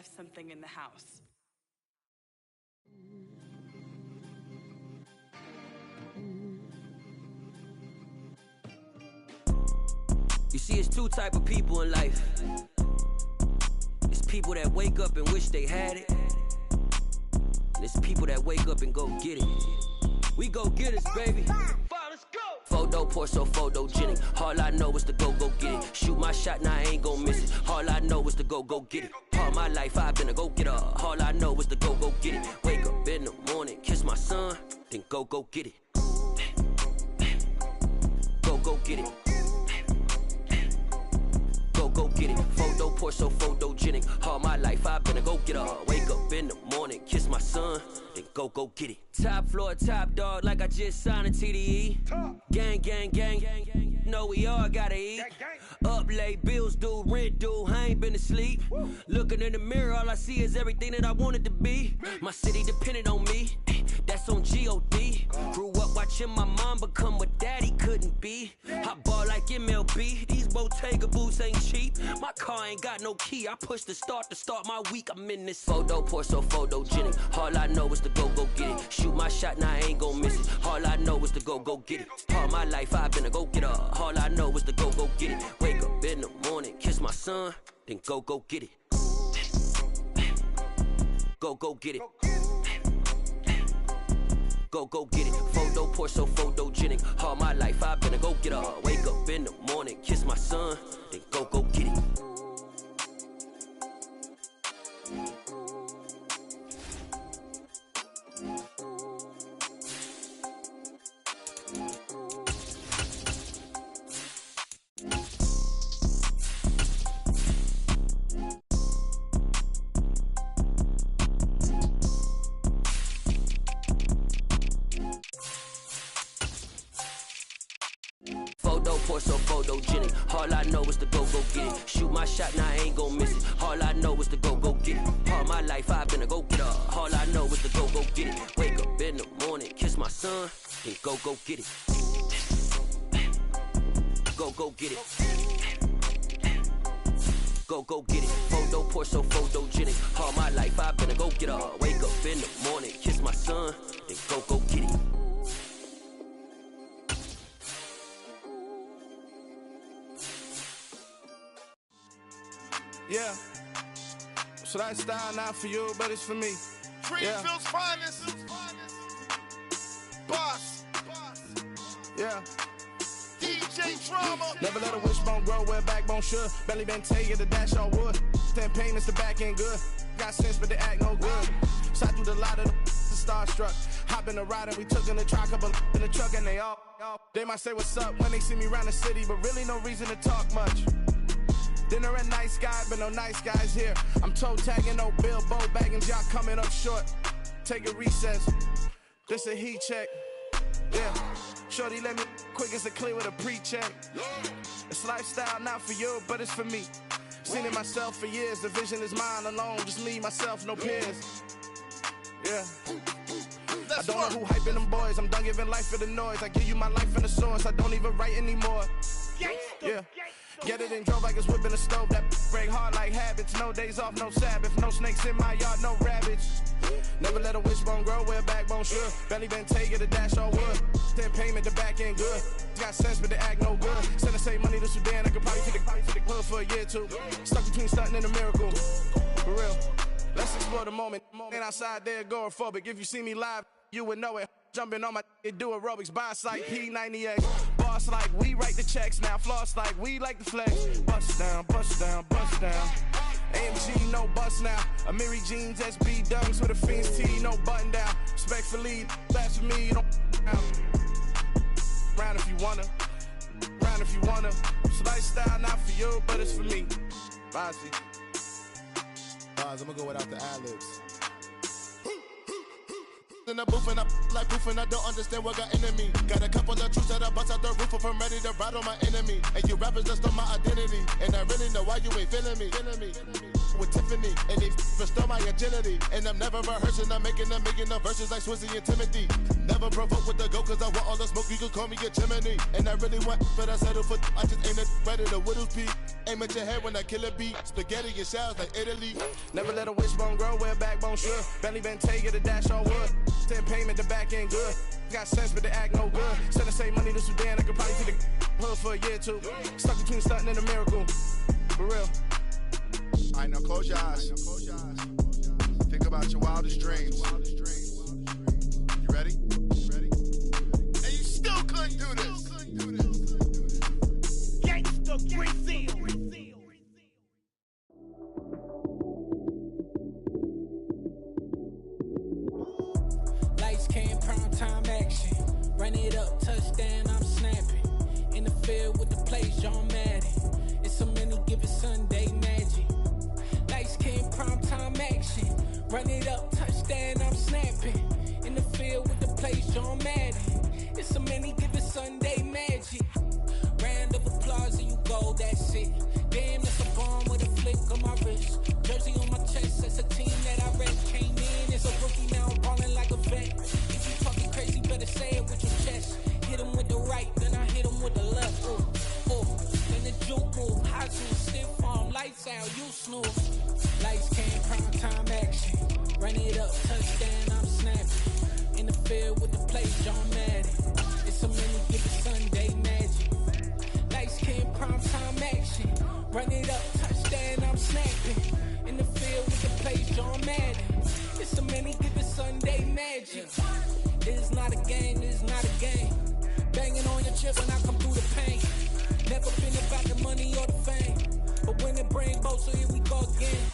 left something in the house. You see, it's two type of people in life. It's people that wake up and wish they had it, and it's people that wake up and go get it. We go get it, baby. Let's go. Photo pour so photogenic. All I know is to go get it. Shoot my shot, now I ain't gon' miss it. All I know is to go get it. All my life I've been a go-getter. All I know is to go get it. Wake up in the morning, kiss my son, then go get it. Go get it. Go get it. Photo pour so photogenic. All my life I've been a go-getter. Wake up in the morning, kiss my son, then go get it. Top floor, top dog, like I just signed a TDE. Gang, gang, gang. Know we all gotta eat. Up late, bills due, rent due, I ain't been asleep. Looking in the mirror, all I see is everything that I wanted to be. My city depended on me, that's on G.O.D. Grew up watching my mom become what daddy couldn't be. I ball like MLB, these Bottega boots ain't cheap. My car ain't got no key, I push the start to start my week. I'm in this photo pour so photogenic. All I know is to go get it. Shoot my shot, now I ain't gon' miss it. All I know is to go get it. All my life I've been a go-getter. All I know is to go get it. Wake up in the morning, kiss my son, then go get it. Go get it. Go get it. Photo pour so photogenic. All my life I've been a go-getter. Wake up in the morning, kiss my son, then go get it. Photo pour so photogenic. All I know is to go get it. Shoot my shot, now I ain't gon' miss it. All I know is to go get it. All my life I've been a go-getter. All I know is to go get it. Wake up in the morning, kiss my son, then go get it. Go get it. Go get it. Photo pour so photogenic. All my life I've been a go-getter. Wake up in the morning, kiss my son, then go get it. Yeah, so that style not for you, but it's for me. Greenfield's finest. Boss. Yeah. DJ Drama. Never let a wishbone grow where a backbone should. Belly been taken to dash all wood. 10 payments, the back ain't good. Got sense, but the act no good. So I threw the lot of the starstruck. Hop in the ride and we took in the truck, couple in the truck and they all. They might say what's up when they see me around the city, but really no reason to talk much. Dinner at nice guy, but no nice guys here. I'm toe tagging, no Bilbo bagging, y'all coming up short. Take a recess, this a heat check. Yeah, shorty let me quick as a clear with a pre-check. It's lifestyle not for you, but it's for me. Seen it myself for years, the vision is mine alone. Just me, myself, no peers. Yeah. I don't know who hyping them boys, I'm done giving life for the noise. I give you my life in the source, I don't even write anymore. Yeah. Get it and drove like it's whipping a stove. That break hard like habits. No days off, no Sabbath. No snakes in my yard, no rabbits. Never let a wishbone grow where a backbone should. Belly been taken to dash all wood. 10 payment, the back ain't good. Got sense, but the act no good. Send the same money to Sudan. I could probably take the hood for a year or two. Stuck between stunting and a miracle. For real. Let's explore the moment. Ain't outside there agoraphobic. If you see me live, you would know it. Jumping on my do aerobics, boss like P90X. Boss like we write the checks now. Floss like we like the flex. Bust down, bust down, bust down. AMG, no bust now. Amiri jeans, SB dunks with a Fiends tee, no button down. Respectfully, that's for me, you don't round if you wanna. Round if you wanna. It's lifestyle not for you, but it's for me. Bossy. I'm gonna go without the ad-libs. In the booth and I like proof and I don't understand what got into me. Got a couple of truths that I bust out the roof if I'm ready to ride on my enemy. And you rappers just on my identity, and I really know why you ain't feeling me. With Tiffany and they restore my agility. And I'm never rehearsing, I'm making the verses like Swizzy and Timothy. Never provoke with the go, cause I want all the smoke, you can call me a chimney. And I really want, but I settle for, I just aim it better than Whittle's Peak. Aim at your head when I kill a beat. Spaghetti and shells like Italy. Never let a wishbone grow where a backbone should. Belly been take it, a dash all wood. 10 payment, the back end good. Got sense, but they act no good. Said I save money to Sudan, I could probably see the hood for a year or two. Stuck between stunting and a miracle. For real. Alright, now close your eyes. Think about your wildest dreams. You ready? And you still couldn't do this. Gangsta Brazil. Lights came, prime time action. Run it up, touchdown, I'm snapping. In the field with the plays, John Madden. It's so many, give it Sunday magic. Lights came, prime time action. Run it up, touchdown, I'm snapping. In the field with the plays, John Madden. It's so many, give it Sunday magic. Round of applause and you go, that's it. Damn, that's a bomb with a flick on my wrist. Jersey on my chest, that's a team that I rep. Came in as a rookie, now I'm ballin' like a vet. If you talking crazy, better say it with your chest. Hit him with the right, then I hit him with the left. Then the juke move, high to stiff arm, lights out, you snooze. Lights came, prime time action. Run it up, touchdown, I'm snapping. In the field with the play, John Madden. It's so many, give it Sunday magic. Lights came, prime time action. Run it up, touchdown, I'm snapping. In the field with the play, John Madden. It's so many, give it Sunday magic. This is not a game, this is not a game. Banging on your chest when I come through the pain. Never been about the money or the fame. But when it bring both, so here we go again.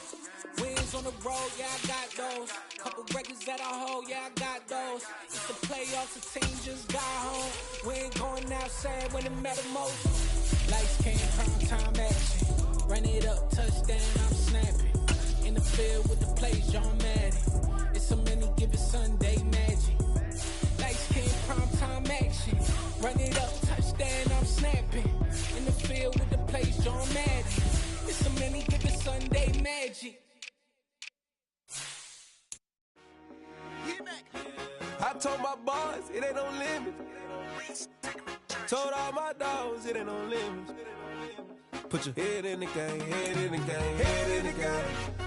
Wins on the road, yeah, I got those. Couple records that I hold, yeah, I got those. It's the playoffs, the team just got home. We ain't going outside when it matter most. Lights came, prime time action. Run it up, touchdown, I'm snapping. In the field with the plays, John Madden. It's so many, give it Sunday magic. Lights came, prime time action. Run it up, touchdown, I'm snapping. In the field with the plays, John Madden. It's so many, give it Sunday magic. I told my boys, it ain't no limit. Told all my dogs, it ain't no limit. Put your head in the game, head in the game, head in the game.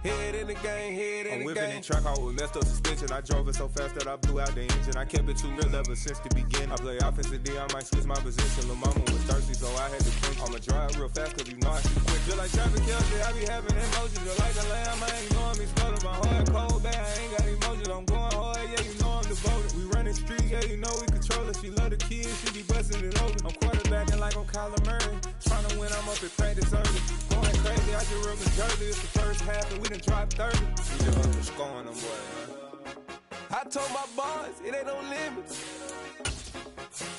Head in the game, head in the game. I'm whipping in track, I was messed up suspension. I drove it so fast that I blew out the engine. I kept it too real ever since the beginning. I play offensive D, I might switch my position. Lil' mama was thirsty, so I had to drink. I'ma drive real fast, cause you know I should quit. Just like traffic Kelsey, I be having emotions. Just like a lamb, I ain't knowing me sputter. My heart cold, bad, I ain't got emotions. I'm going hard, yeah, you know I'm devoted. We running street, yeah, you know we control it. She love the kids, she be busting it open. I'm quarterbacking like I'm Kyler Murray. Trying to win, I'm up at practice early. Going crazy, I just real Jersey. It's the first half and we done dropped 30. We just up for scoring them, boy, man. I told my boys, it ain't no limits.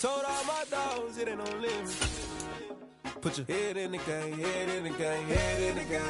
Told all my dogs, it ain't no limits. Put your head in the game, head in the game, head in the game.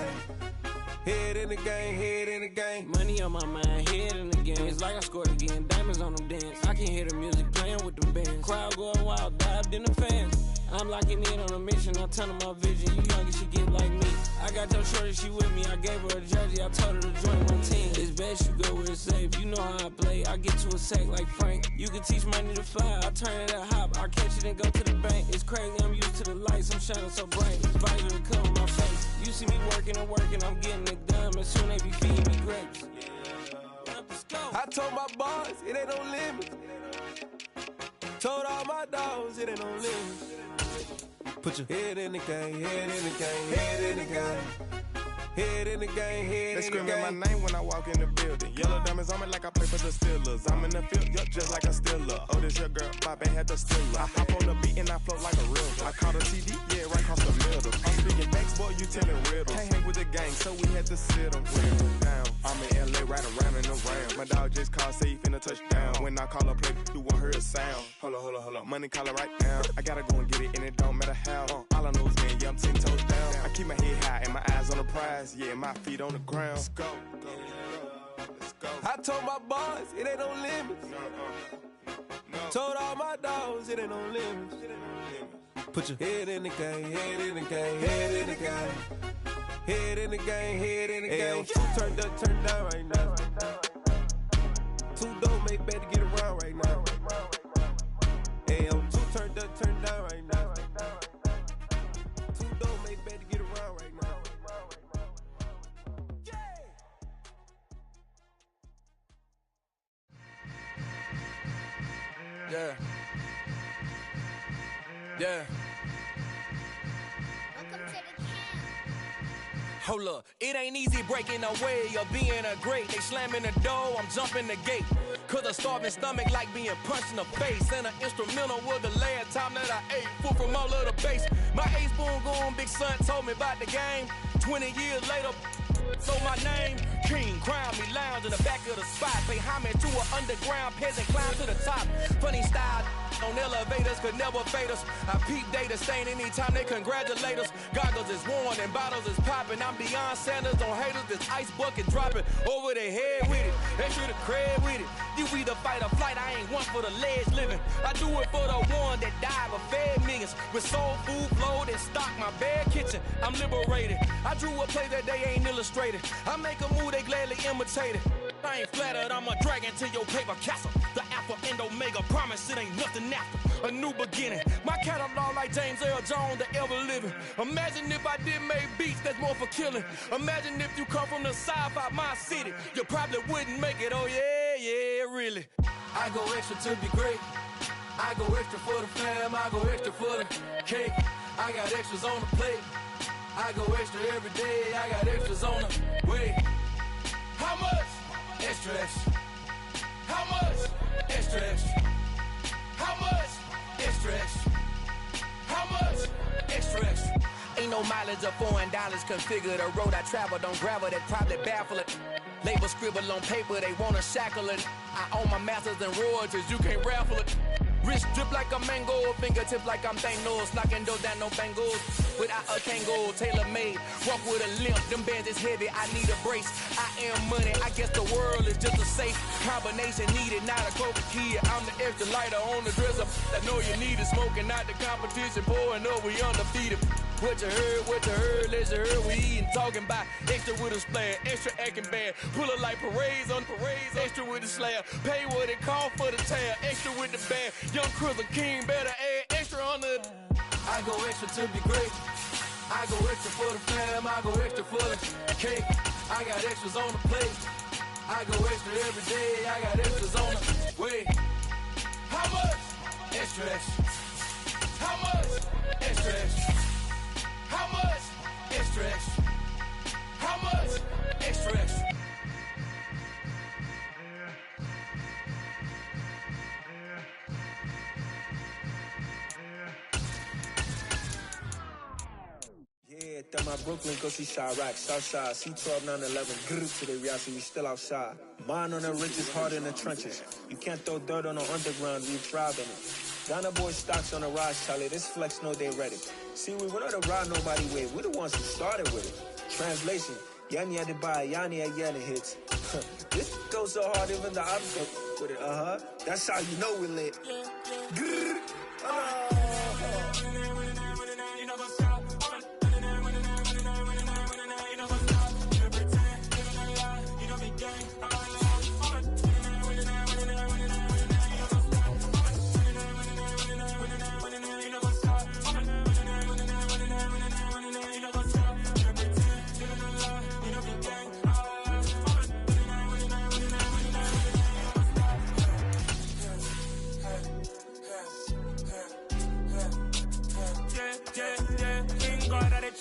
Head in the game, head in the game. Money on my mind, head in the game. It's like I scored again, diamonds on them dance. I can hear the music playing with them bands. Crowd going wild, dived in the fans. I'm locking in on a mission, I tell her my vision. You young and she get like me. I got your shorty, she with me. I gave her a jersey, I told her to join my team. It's best you go where it's safe. You know how I play. I get to a sack like Frank. You can teach money to fly. I turn it up hop. I catch it and go to the bank. It's crazy, I'm used to the lights. I'm shining so bright. This visor to cover my face. You see me working and working, I'm getting it done. And soon they be feeding me grapes. I told my boys, it ain't no limits. Told all my dogs, it ain't no limits. Put your head in the game, head in the game, head in the game. Head in the game, head They in the game. screaming my name when I walk in the building. Yellow diamonds on me like I play for the Steelers. I'm in the field, yup, just like a Steeler. Oh, this your girl, Bobby had the Steeler. I hop on the beat and I float like a real. I caught a TD, yeah, right across the middle. I'm speaking facts, boy, you telling riddles. Can't hang with the gang, so we had to sit them down. I'm in LA, right around and around. My dog just called, say he finna touchdown. When I call a play, you won't hear a sound. Hold up, money call it right now. I gotta go and get it, and it don't matter how. All I know is, man, yeah, I'm 10 toes down. I keep my head high and my eyes on the prize. Yeah, my feet on the ground. Let's go. I told my boys, it ain't no limits. Told all my dogs, it ain't no limits. Put your head in the game, head in the game, head in the game. Head in the game, head in the game. Two turned up, turned down right now. Two dope make better get around right now. Two turned up, turned down right now. Two dope make better get around right now. Yeah. Yeah. Hold up, it ain't easy breaking away or being a great. They slamming the door, I'm jumping the gate. Cause a starving stomach like being punched in the face. And an instrumental was the last time that I ate. Food from all of the bass. My ace spoon going, big son told me about the game. 20 years later, so my name, King, crown me, lounge in the back of the spot. Pay homage to an underground peasant, climb to the top. Funny style on elevators could never fade us. I peep data stain anytime they congratulate us. Goggles is worn and bottles is popping. I'm Deion Sanders on haters, this ice bucket dropping over their head with it. Extra the cred with it. You either fight or flight, I ain't one for the ledge living. I do it for the one that died but fed millions. With soul food flowed and stocked my bad kitchen. I'm liberated. I drew a play that they ain't illustrated. I make a move, they gladly imitate it. I ain't flattered, I'm a dragon to your paper castle. The Alpha and Omega, promise it ain't nothing after. A new beginning. My catalog like James Earl Jones, the ever living. Imagine if I did make beats that's more for killing. Imagine if you come from the south out my city. You probably wouldn't make it, oh yeah, really. I go extra to be great. I go extra for the fam, I go extra for the cake. I got extras on the plate. I go extra every day, I got extras on the way. How much? Extra, extra. How much? Extra, extra. How much? Extra, extra. How much? Extra, extra. Ain't no mileage of $4 configure the road I travel. Don't gravel, that probably baffle it. Label scribble on paper, they wanna shackle it. I own my masters and royalties, you can't raffle it. Wrist drip like a mango, fingertip like I'm Thanos. Knocking doors down, no bangles. Without a Kango, tailor-made. Walk with a limp, them bands is heavy, I need a brace. I am money, I guess the world is just a safe combination needed, not a coca kid. I'm the extra lighter on the dresser. I know you need it, smoking out the competition, pouring up, we undefeated. What you heard, let's heard, we eating, talking about extra with a splash, extra acting bad. Pull it like parades on parades, extra with the slab. Pay what it call for the tab, extra with the bag. Young Crizzle King, better add extra on the. I go extra to be great. I go extra for the fam, I go extra for the cake. I got extras on the plate. I go extra every day, I got extras on the way. How much? Extra, extra. How much? Extra, extra. How much? Extra, extra. How much? Extra, extra. Yeah, tell my Brooklyn, cause she shot rock, Southside, C12, 911, grrr, today we see we still outside. Mine on the ridges, hard in the trenches. You can't throw dirt on the underground, we driving it. Ghana boy stocks on the rise, Charlie, this flex know they ready. See, we went on the ride nobody with, we the ones who started with it. Translation, Yanni had to buy, Yanni had Yanni hits. This goes so hard, even the ops go with it, That's how you know we lit. Grrr,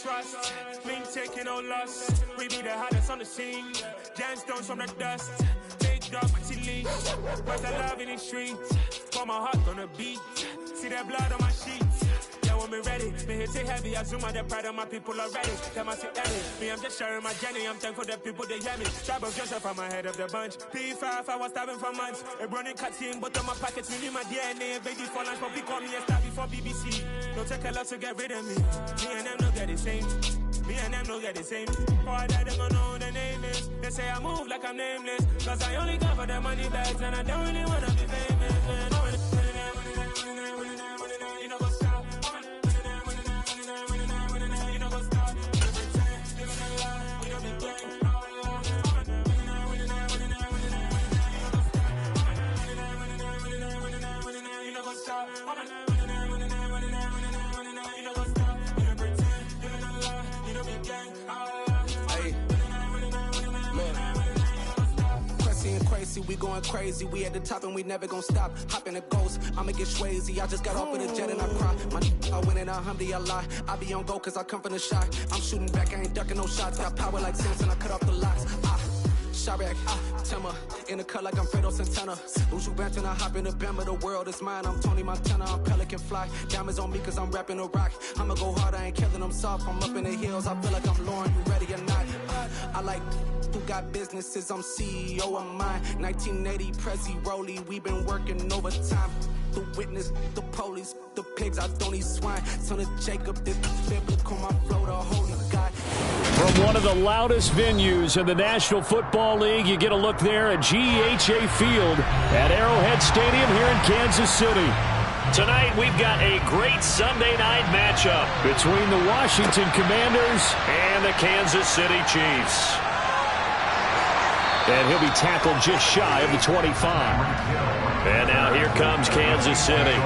trust, we ain't taking no loss. We be the hottest on the scene. Gemstones from the dust. Big dog, but she leash. Where's the love in the streets? Pour my heart on the beat. See that blood on my sheets. Yeah, when me ready, me hit it heavy. I zoom out the pride of my people already. Them I see Ellie. Me, I'm just sharing my journey. I'm thankful that people they hear me. Trouble Joseph, I'm ahead of the bunch. P5, I was starving for months. A running cutscene, but on my pockets, me knew my DNA. Baby for lunch, but we call me a star before BBC. Don't take a lot to get rid of me. Me and them no get the same. Me and them no get the same. For I die, they gon' know who the name is. They say I move like I'm nameless. Cause I only come for the money bags. And I don't really wanna be famous. crazy, we going crazy. We at the top and we never gonna stop. Hop in a ghost, I'ma get swayzy. I just got off of the jet and I cry. My I win in a Humvee, I lie. I be on go cause I come from the shot. I'm shooting back, I ain't ducking no shots. Got power like Samson, I cut off the locks. Shot Timmer, in the cut like I'm Fredo Santana. Uju Banton, I hop in the Bama, the world is mine. I'm Tony Montana, I'm Pelican Fly. Diamonds on me cause I'm rapping a rock. I'ma go hard, I ain't killing them soft. I'm up in the hills, I feel like I'm Lauren, you ready or not? I like who got businesses, I'm CEO of mine. 1980 Prezi Rolly, we been working overtime. The witness, the police, the pigs, I don't eat swine. Son of Jacob, this biblical, my flow, the holy God. From one of the loudest venues in the National Football League, you get a look there at GEHA Field at Arrowhead Stadium here in Kansas City. Tonight, we've got a great Sunday night matchup between the Washington Commanders and the Kansas City Chiefs. And he'll be tackled just shy of the 25. And now here comes Kansas City.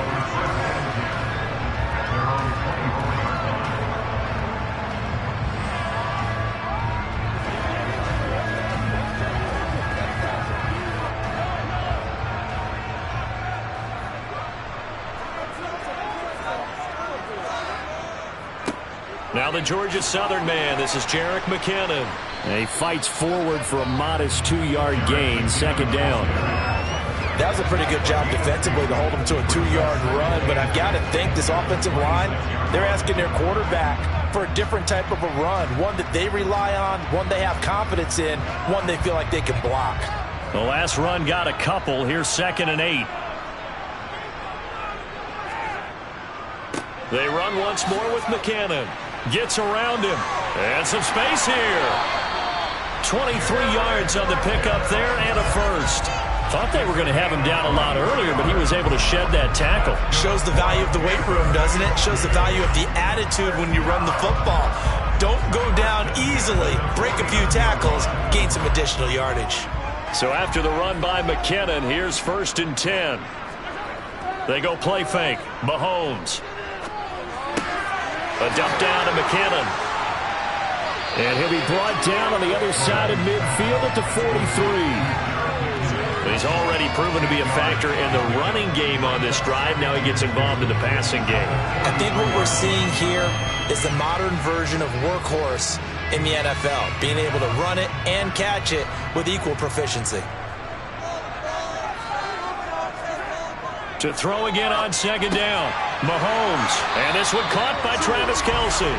Now the Georgia Southern man, this is Jerick McKinnon. And he fights forward for a modest 2-yard gain, second down. That was a pretty good job defensively to hold him to a 2-yard run, but I've got to think this offensive line, they're asking their quarterback for a different type of a run, one that they rely on, one they have confidence in, one they feel like they can block. The last run got a couple. Here's 2nd and 8. They run once more with McKinnon. Gets around him. And some space here. 23 yards on the pickup there and a first. Thought they were going to have him down a lot earlier, but he was able to shed that tackle. Shows the value of the weight room, doesn't it? Shows the value of the attitude when you run the football. Don't go down easily. Break a few tackles. Gain some additional yardage. So after the run by McKinnon, here's 1st and 10. They go play fake. Mahomes. A dump down to McKinnon. And he'll be brought down on the other side of midfield at the 43. He's already proven to be a factor in the running game on this drive. Now he gets involved in the passing game. I think what we're seeing here is the modern version of workhorse in the NFL, being able to run it and catch it with equal proficiency. To throw again on 2nd down. Mahomes. And this one caught by Travis Kelce.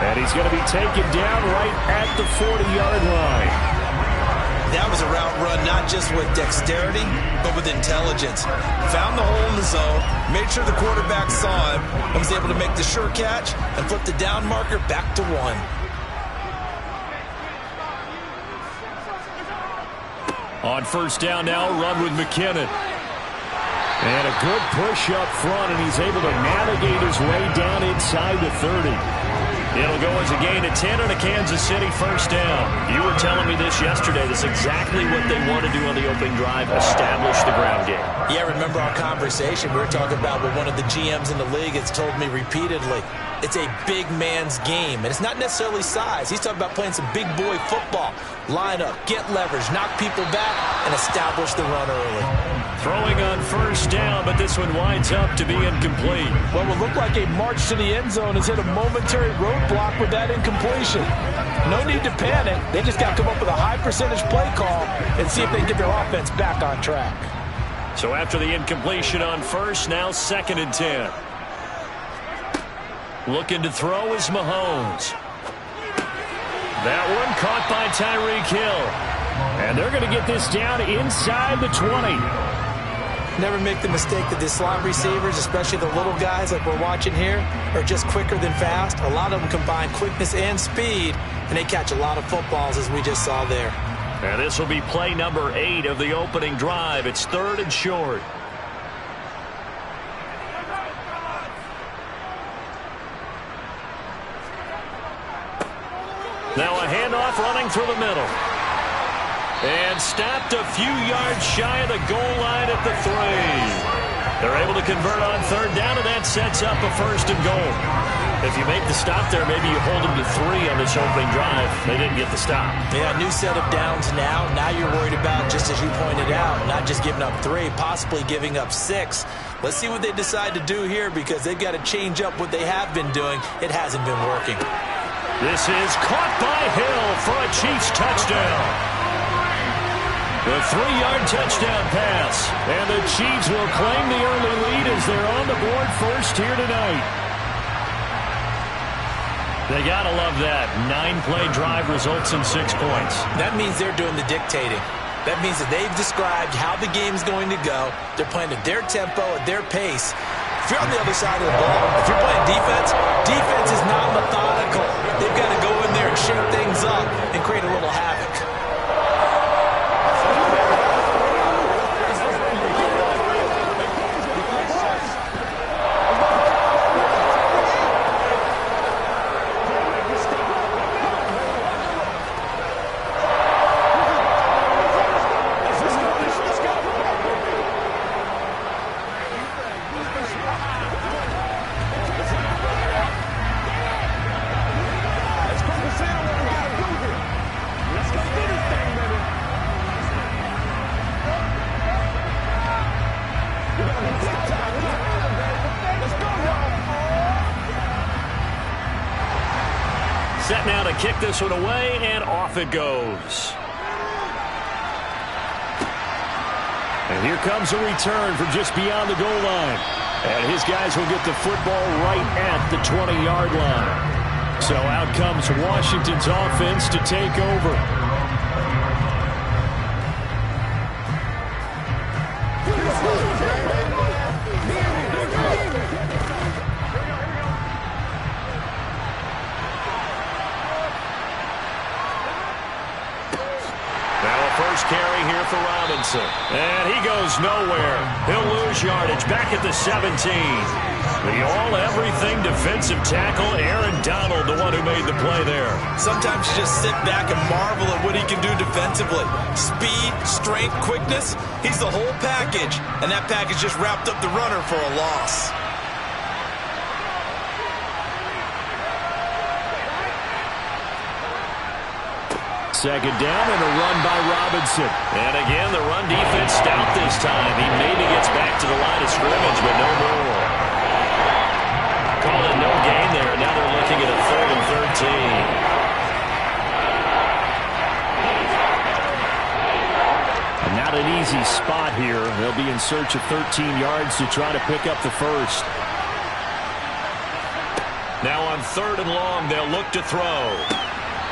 And he's going to be taken down right at the 40-yard line. That was a route run not just with dexterity, but with intelligence. Found the hole in the zone, made sure the quarterback saw him, and was able to make the sure catch and flip the down marker back to 1. On 1st down now, run with McKinnon. And a good push up front, and he's able to navigate his way down inside the 30. It'll go as a gain of 10 on a Kansas City 1st down. You were telling me this yesterday. That's exactly what they want to do on the opening drive, establish the ground game. Yeah, remember our conversation. We were talking about what one of the GMs in the league has told me repeatedly. It's a big man's game, and it's not necessarily size. He's talking about playing some big boy football. Line up, get leverage, knock people back, and establish the run early. Throwing on 1st down, but this one winds up to be incomplete. What will look like a march to the end zone has hit a momentary roadblock with that incompletion. No need to panic. They just got to come up with a high percentage play call and see if they can get their offense back on track. So after the incompletion on 1st, now 2nd and 10. Looking to throw is Mahomes. That one caught by Tyreek Hill. And they're going to get this down inside the 20. Never make the mistake that the slot receivers, especially the little guys like we're watching here, are just quicker than fast. A lot of them combine quickness and speed, and they catch a lot of footballs as we just saw there. And this will be play number 8 of the opening drive. It's 3rd and short. Now a handoff running through the middle. And stopped a few yards shy of the goal line at the 3. They're able to convert on 3rd down, and that sets up a 1st and goal. If you make the stop there, maybe you hold them to 3 on this opening drive. They didn't get the stop. Yeah, new set of downs now. Now you're worried about, just as you pointed out, not just giving up 3, possibly giving up 6. Let's see what they decide to do here, because they've got to change up what they have been doing. It hasn't been working. This is caught by Hill for a Chiefs touchdown. The 3-yard touchdown pass. And the Chiefs will claim the early lead as they're on the board first here tonight. They got to love that. 9-play drive results in 6 points. That means they're doing the dictating. That means that they've described how the game's going to go. They're playing at their tempo, at their pace. If you're on the other side of the ball, if you're playing defense, defense is not methodical. They've got to go in there and shake things up and create a little havoc. Set now to kick this one away, and off it goes. And here comes a return from just beyond the goal line. And his guys will get the football right at the 20-yard line. So out comes Washington's offense to take over. Carry here for Robinson. And he goes nowhere. He'll lose yardage back at the 17. The all-everything defensive tackle, Aaron Donald, the one who made the play there. Sometimes you just sit back and marvel at what he can do defensively. Speed, strength, quickness, he's the whole package. And that package just wrapped up the runner for a loss. Second down and a run by Robinson. And again, the run defense stout this time. He maybe gets back to the line of scrimmage, but no more. Call it no gain there. Now they're looking at a 3rd and 13. And not an easy spot here. They'll be in search of 13 yards to try to pick up the first. Now on 3rd and long, they'll look to throw.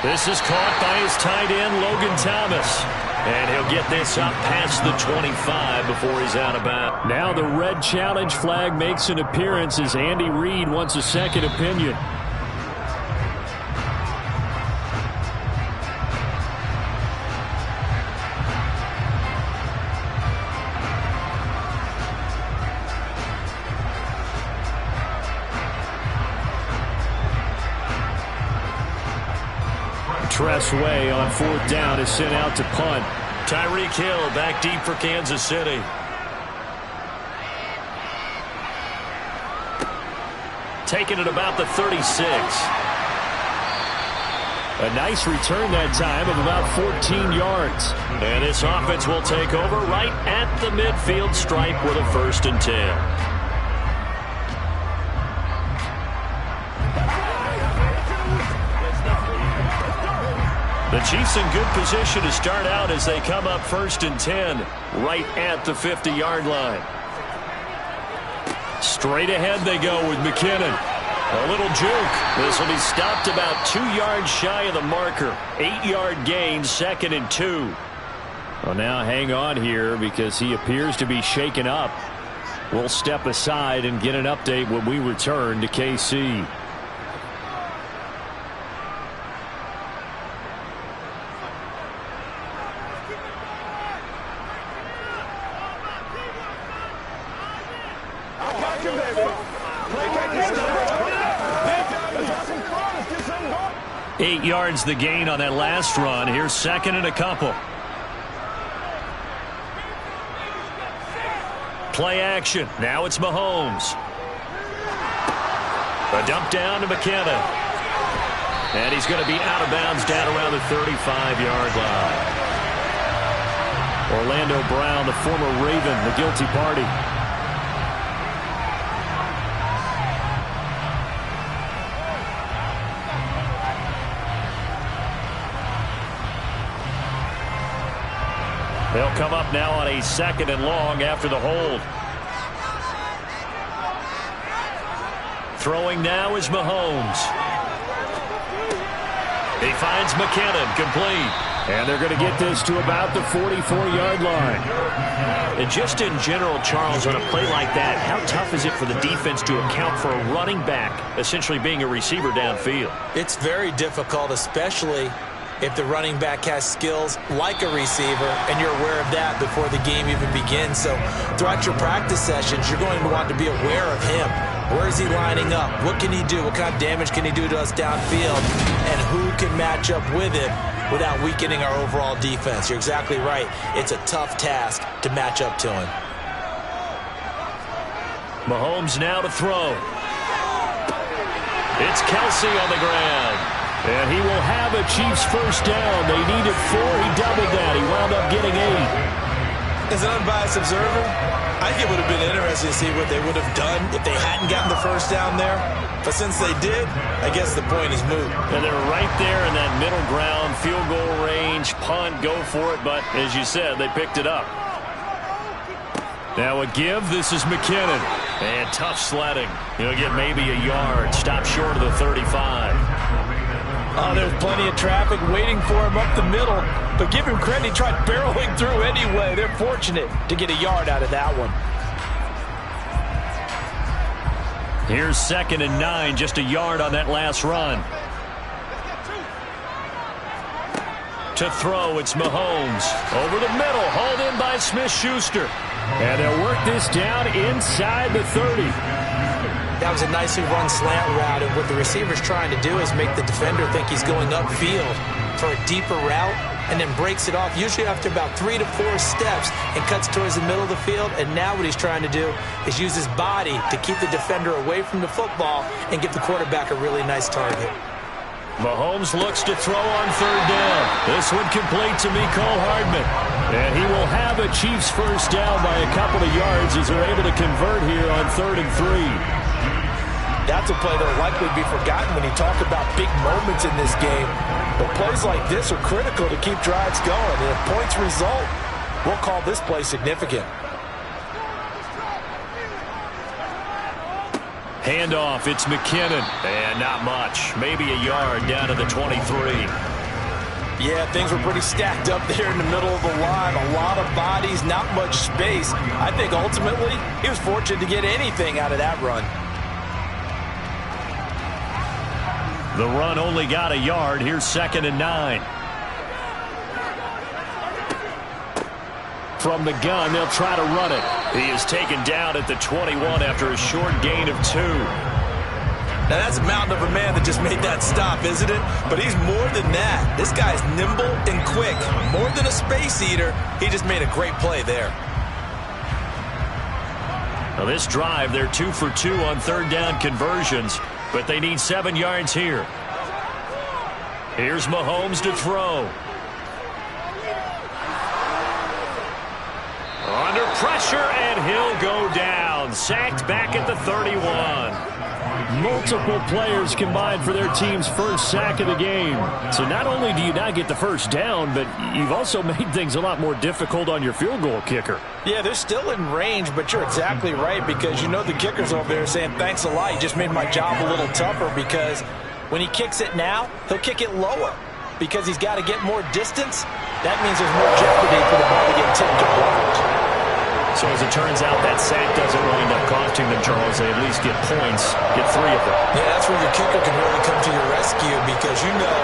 This is caught by his tight end, Logan Thomas. And he'll get this up past the 25 before he's out of bounds. Now the red challenge flag makes an appearance as Andy Reid wants a second opinion. Tress Way on 4th down is sent out to punt. Tyreek Hill back deep for Kansas City. Taking it about the 36. A nice return that time of about 14 yards. And this offense will take over right at the midfield stripe with a 1st and 10. The Chiefs in good position to start out as they come up 1st and 10 right at the 50-yard line. Straight ahead they go with McKinnon. A little juke. This will be stopped about 2 yards shy of the marker. 8-yard gain, 2nd and 2. Well, now hang on here because he appears to be shaken up. We'll step aside and get an update when we return to KC. Yards the gain on that last run. Here's 2nd and a couple. Play action. Now it's Mahomes. A dump down to McKinnon. And he's going to be out of bounds down around the 35-yard line. Orlando Brown, the former Raven, the guilty party. They'll come up now on a 2nd and long after the hold. Throwing now is Mahomes. He finds McKinnon, complete. And they're going to get this to about the 44-yard line. And just in general, Charles, on a play like that, how tough is it for the defense to account for a running back essentially being a receiver downfield? It's very difficult, especially if the running back has skills like a receiver, and you're aware of that before the game even begins. So throughout your practice sessions, you're going to want to be aware of him. Where is he lining up? What can he do? What kind of damage can he do to us downfield? And who can match up with him without weakening our overall defense? You're exactly right. It's a tough task to match up to him. Mahomes now to throw. It's Kelsey on the ground. And he will have a Chiefs first down. They needed 4. He doubled that. He wound up getting 8. As an unbiased observer, I think it would have been interesting to see what they would have done if they hadn't gotten the first down there. But since they did, I guess the point is moot. And they're right there in that middle ground, field goal range, punt, go for it. But as you said, they picked it up. Now a give. This is McKinnon. And tough sledding. He'll get maybe a yard. Stop short of the 35. Oh, there's plenty of traffic waiting for him up the middle. But give him credit, he tried barreling through anyway. They're fortunate to get a yard out of that one. Here's 2nd and 9, just a yard on that last run. To throw, it's Mahomes. Over the middle, hauled in by Smith-Schuster. And they'll work this down inside the 30. That was a nicely run slant route, and what the receiver's trying to do is make the defender think he's going upfield for a deeper route, and then breaks it off, usually after about 3 to 4 steps, and cuts towards the middle of the field. And now what he's trying to do is use his body to keep the defender away from the football and give the quarterback a really nice target. Mahomes looks to throw on 3rd down. This one complete to Mecole Hardman. And he will have a Chiefs first down by a couple of yards as they're able to convert here on 3rd and 3. That's a play that will likely be forgotten when you talk about big moments in this game. But plays like this are critical to keep drives going. And if points result, we'll call this play significant. Handoff, it's McKinnon. And not much. Maybe a yard down to the 23. Yeah, things were pretty stacked up there in the middle of the line. A lot of bodies, not much space. I think ultimately he was fortunate to get anything out of that run. The run only got a yard. Here's 2nd and 9. From the gun, they'll try to run it. He is taken down at the 21 after a short gain of 2. Now that's a mountain of a man that just made that stop, isn't it? But he's more than that. This guy's nimble and quick. More than a space eater, he just made a great play there. Now this drive, they're 2 for 2 on 3rd down conversions, but they need 7 yards here. Here's Mahomes to throw. Under pressure, and he'll go down. Sacked back at the 31. Multiple players combined for their team's first sack of the game. So not only do you not get the first down, but you've also made things a lot more difficult on your field goal kicker. Yeah, they're still in range, but you're exactly right, because you know the kicker's over there saying, thanks a lot, you just made my job a little tougher, because when he kicks it now, he'll kick it lower because he's got to get more distance. That means there's more jeopardy for the ball to get tipped or blocked. So as it turns out, that sack doesn't wind up costing them, Charles. They at least get points, get 3 of them. Yeah, that's where your kicker can really come to your rescue, because you know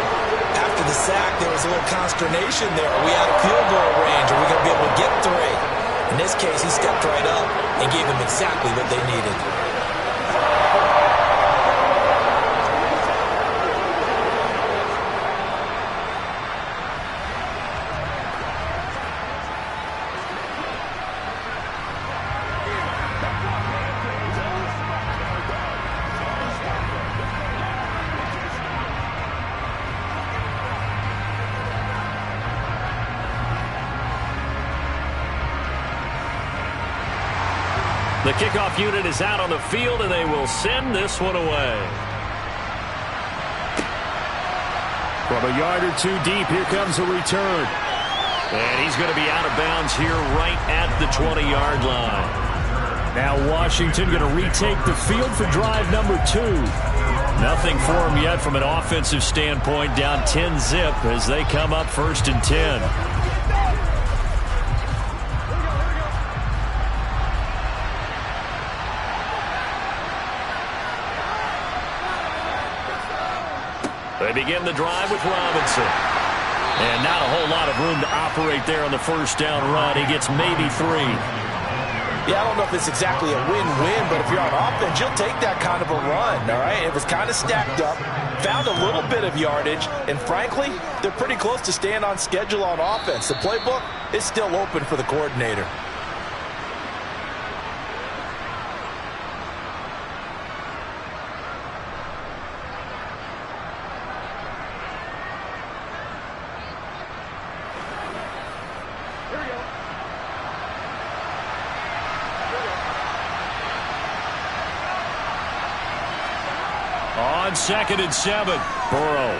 after the sack there was a little consternation there. Are we out of field goal range? Are we going to be able to get 3? In this case, he stepped right up and gave them exactly what they needed. The kickoff unit is out on the field, and they will send this one away. From a yard or two deep, here comes a return. And he's going to be out of bounds here right at the 20-yard line. Now Washington going to retake the field for drive number 2. Nothing for them yet from an offensive standpoint, down 10-zip as they come up 1st and 10. They begin the drive with Robinson. And not a whole lot of room to operate there on the first down run. He gets maybe 3. Yeah, I don't know if it's exactly a win-win, but if you're on offense, you'll take that kind of a run, all right? It was kind of stacked up, found a little bit of yardage, and frankly, they're pretty close to staying on schedule on offense. The playbook is still open for the coordinator. On 2nd and 7, Burrow.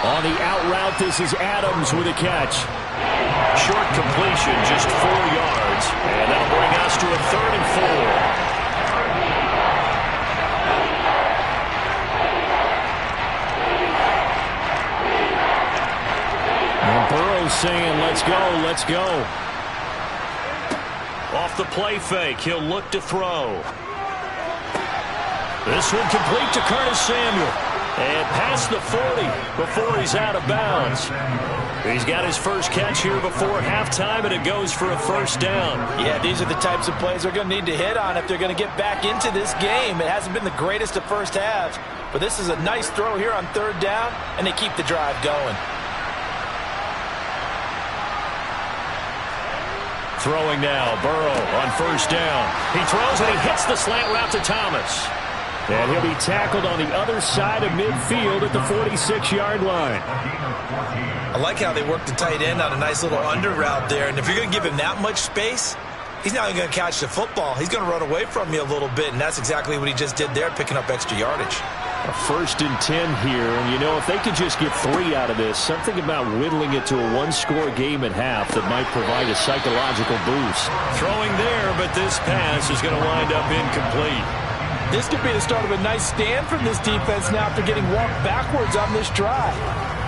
On the out route, this is Adams with a catch. Short completion, just 4 yards. And that'll bring us to a 3rd and 4. And Burrow's saying, let's go, let's go. Off the play fake, he'll look to throw. This one complete to Curtis Samuel. And past the 40 before he's out of bounds. He's got his first catch here before halftime, and it goes for a 1st down. Yeah, these are the types of plays they're going to need to hit on if they're going to get back into this game. It hasn't been the greatest of first halves, but this is a nice throw here on 3rd down, and they keep the drive going. Throwing now, Burrow on 1st down. He throws and he hits the slant route to Thomas. And he'll be tackled on the other side of midfield at the 46-yard line. I like how they work the tight end on a nice little under route there. And if you're going to give him that much space, he's not even going to catch the football. He's going to run away from you a little bit, and that's exactly what he just did there, picking up extra yardage. A 1st and 10 here, and you know, if they could just get 3 out of this, something about whittling it to a 1-score game at half that might provide a psychological boost. Throwing there, but this pass is going to wind up incomplete. This could be the start of a nice stand from this defense now after getting walked backwards on this drive.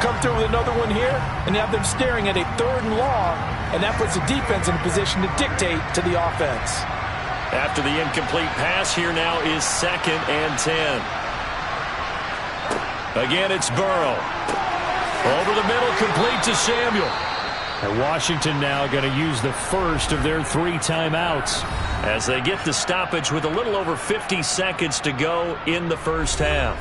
Come through with another one here and have them staring at a 3rd and long, and that puts the defense in a position to dictate to the offense. After the incomplete pass, here now is 2nd and 10. Again, it's Burrow. Over the middle, complete to Samuel. And Washington now going to use the first of their 3 timeouts as they get the stoppage with a little over 50 seconds to go in the first half.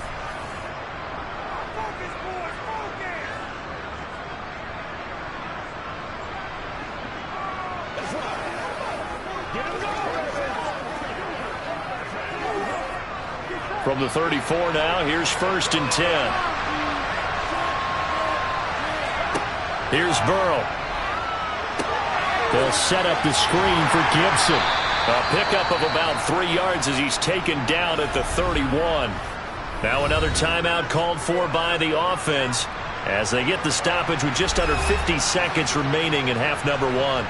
From the 34 now, here's 1st and 10. Here's Burrow. They'll set up the screen for Gibson. A pickup of about 3 yards as he's taken down at the 31. Now another timeout called for by the offense as they get the stoppage with just under 50 seconds remaining in half number 1.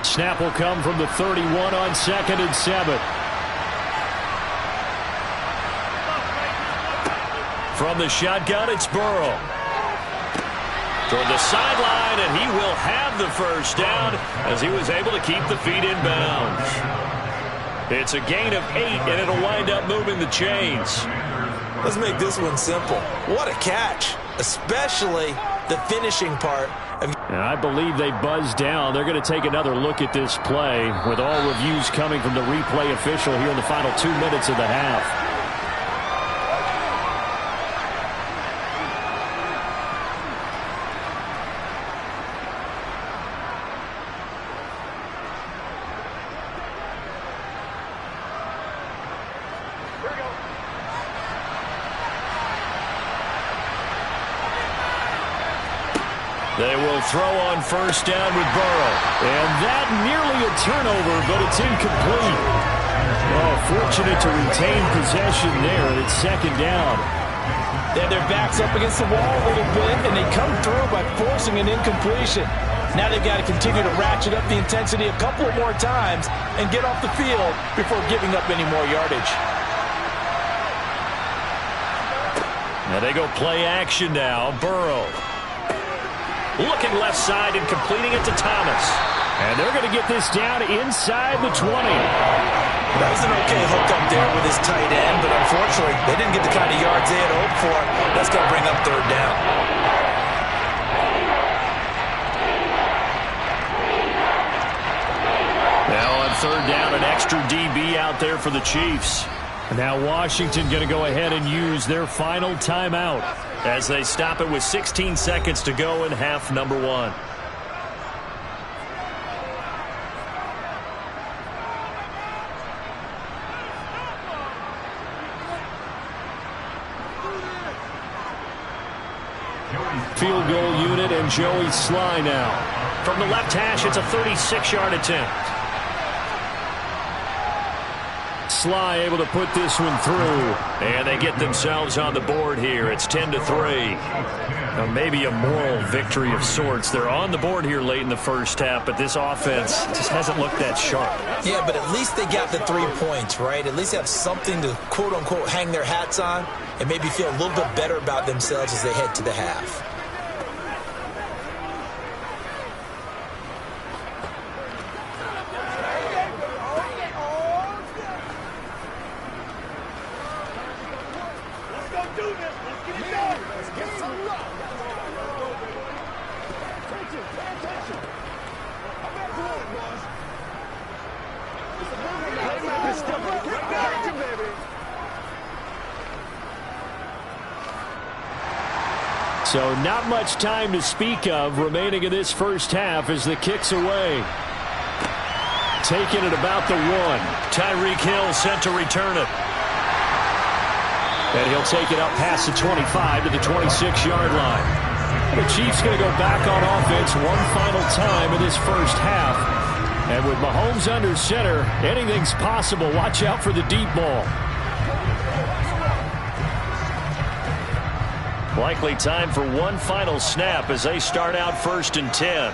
Snap will come from the 31 on 2nd and 7. From the shotgun, it's Burrow. Toward the sideline, and he will have the first down as he was able to keep the feet in bounds. It's a gain of 8, and it'll wind up moving the chains. Let's make this one simple. What a catch, especially the finishing part. And I believe they buzzed down. They're going to take another look at this play with all reviews coming from the replay official here in the final 2 minutes of the half. They will throw on first down with Burrow. And that nearly a turnover, but it's incomplete. Oh, fortunate to retain possession there, and it's second down. They have their backs up against the wall a little bit, and they come through by forcing an incompletion. Now they've got to continue to ratchet up the intensity a couple of more times and get off the field before giving up any more yardage. Now they go play action now. Burrow. Looking left side and completing it to Thomas. And they're going to get this down inside the 20. That was an okay hook up there with his tight end, but unfortunately, they didn't get the kind of yards they had hoped for. That's going to bring up third down. Now on third down, an extra DB out there for the Chiefs. Now Washington going to go ahead and use their final timeout as they stop it with 16 seconds to go in half number one. Field goal unit and Joey Sly now. From the left hash, it's a 36-yard attempt. Sly able to put this one through, and they get themselves on the board here. It's 10-3. Now maybe a moral victory of sorts. They're on the board here late in the first half, but this offense just hasn't looked that sharp. Yeah, but at least they got the 3 points, right? At least they have something to, quote-unquote, hang their hats on and maybe feel a little bit better about themselves as they head to the half. So not much time to speak of remaining in this first half as the kick's away. Taking it about the 1. Tyreek Hill sent to return it. And he'll take it up past the 25 to the 26-yard line. The Chiefs going to go back on offense one final time in this first half. And with Mahomes under center, anything's possible. Watch out for the deep ball. Likely time for one final snap as they start out 1st and 10.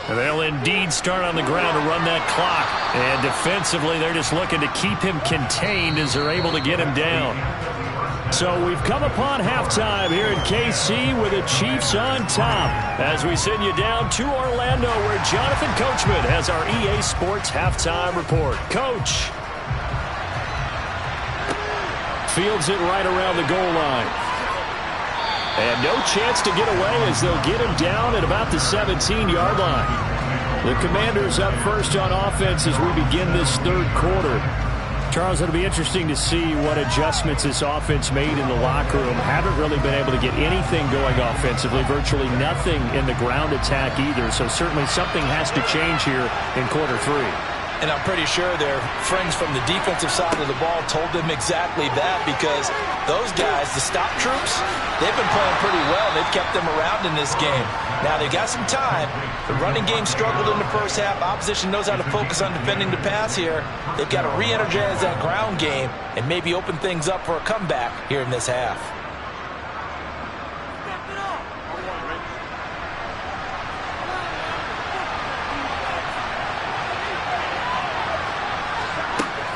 And they'll indeed start on the ground to run that clock. And defensively, they're just looking to keep him contained as they're able to get him down. So we've come upon halftime here in KC with the Chiefs on top as we send you down to Orlando where Jonathan Coachman has our EA Sports halftime report. Coach. Fields it right around the goal line. And no chance to get away as they'll get him down at about the 17-yard line. The Commanders up first on offense as we begin this third quarter. Charles, it'll be interesting to see what adjustments this offense made in the locker room. Haven't really been able to get anything going offensively. Virtually nothing in the ground attack either. So certainly something has to change here in quarter 3. And I'm pretty sure their friends from the defensive side of the ball told them exactly that because those guys, the stop troops, they've been playing pretty well. They've kept them around in this game. Now, they've got some time. The running game struggled in the first half. Opposition knows how to focus on defending the pass here. They've got to re-energize that ground game and maybe open things up for a comeback here in this half.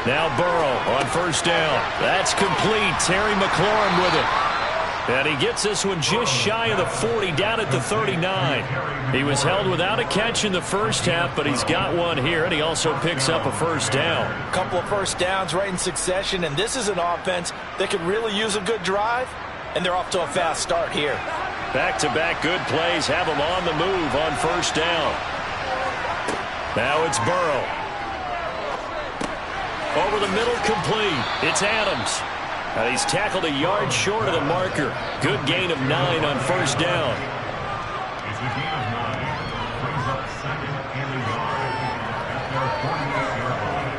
Now Burrow on first down. That's complete. Terry McLaurin with it. And he gets this one just shy of the 40, down at the 39. He was held without a catch in the first half, but he's got one here, and he also picks up a first down. A couple of first downs right in succession, and this is an offense that could really use a good drive, and they're off to a fast start here. Back-to-back good plays have them on the move on first down. Now it's Burrow. Over the middle, complete. It's Adams. And he's tackled a yard short of the marker. Good gain of 9 on first down. It's a gain of 9. Brings up second and a yard at their 48-yard line.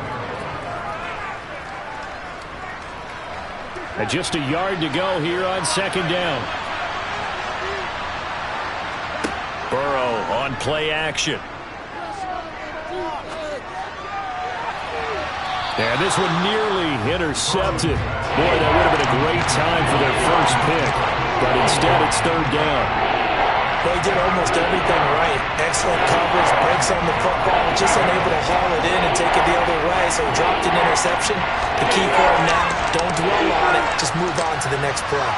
And just a yard to go here on second down. Burrow on play action. And this one nearly intercepted. Boy, that would have been a great time for their first pick. But instead, it's third down. They did almost everything right. Excellent coverage, breaks on the football, just unable to haul it in and take it the other way. So dropped an interception. The key for him now, don't dwell on it. Just move on to the next play.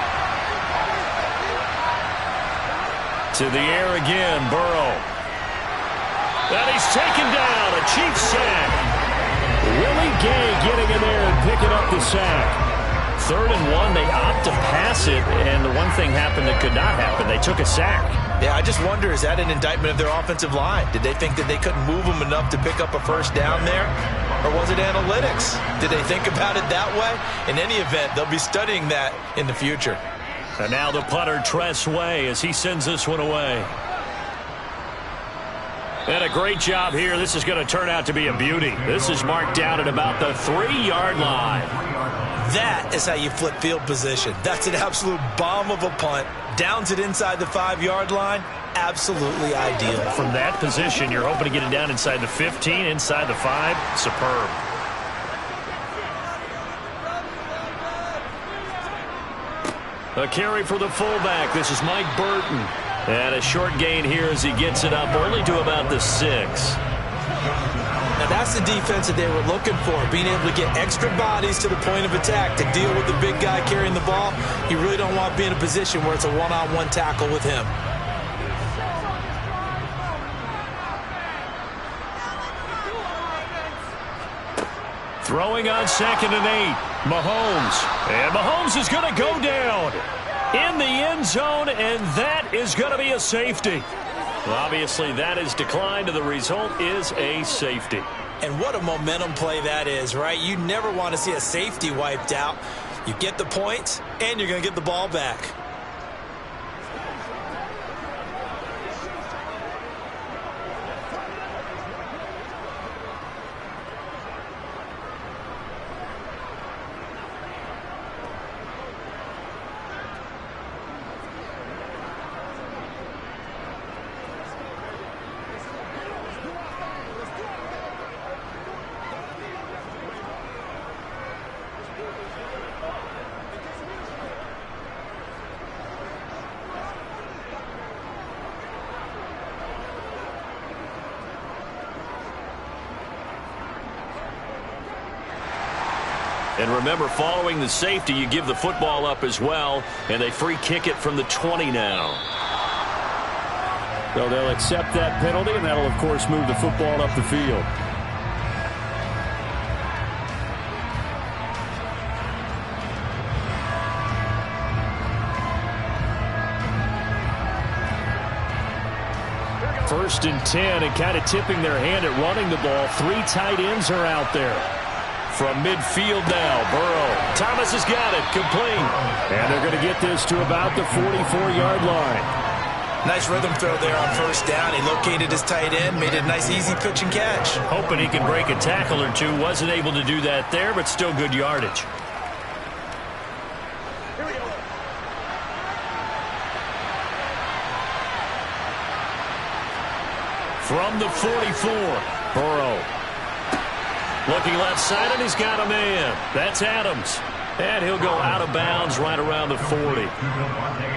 To the air again, Burrow. And he's taken down. A cheap sack. Willie Gay getting in there and picking up the sack. 3rd and 1, they opt to pass it, and the one thing happened that could not happen. They took a sack. Yeah, I just wonder, is that an indictment of their offensive line? Did they think that they couldn't move them enough to pick up a first down there? Or was it analytics? Did they think about it that way? In any event, they'll be studying that in the future. And now the punter, Tress Way, as he sends this one away. And a great job here. This is going to turn out to be a beauty. This is marked down at about the 3-yard line. That is how you flip field position. That's an absolute bomb of a punt. Downs it inside the 5-yard line. Absolutely ideal. From that position, you're hoping to get it down inside the 15, inside the 5. Superb. A carry for the fullback. This is Mike Burton. And a short gain here as he gets it up only to about the 6. Now that's the defense that they were looking for, being able to get extra bodies to the point of attack to deal with the big guy carrying the ball. You really don't want to be in a position where it's a one-on-one tackle with him. Throwing on 2nd and 8, Mahomes. And Mahomes is going to go down in the end zone, and that is going to be a safety. Well, obviously, that is declined, and the result is a safety. And what a momentum play that is, right? You never want to see a safety wiped out. You get the points, and you're going to get the ball back. And remember, following the safety, you give the football up as well, and they free kick it from the 20 now. So they'll accept that penalty, and that'll, of course, move the football up the field. First and 10, and kind of tipping their hand at running the ball. 3 tight ends are out there. From midfield now, Burrow. Thomas has got it, complete. And they're going to get this to about the 44-yard line. Nice rhythm throw there on first down. He located his tight end, made it a nice easy pitch and catch. Hoping he can break a tackle or two. Wasn't able to do that there, but still good yardage. From the 44, Burrow. Looking left side, and he's got a man. That's Adams. And he'll go out of bounds right around the 40.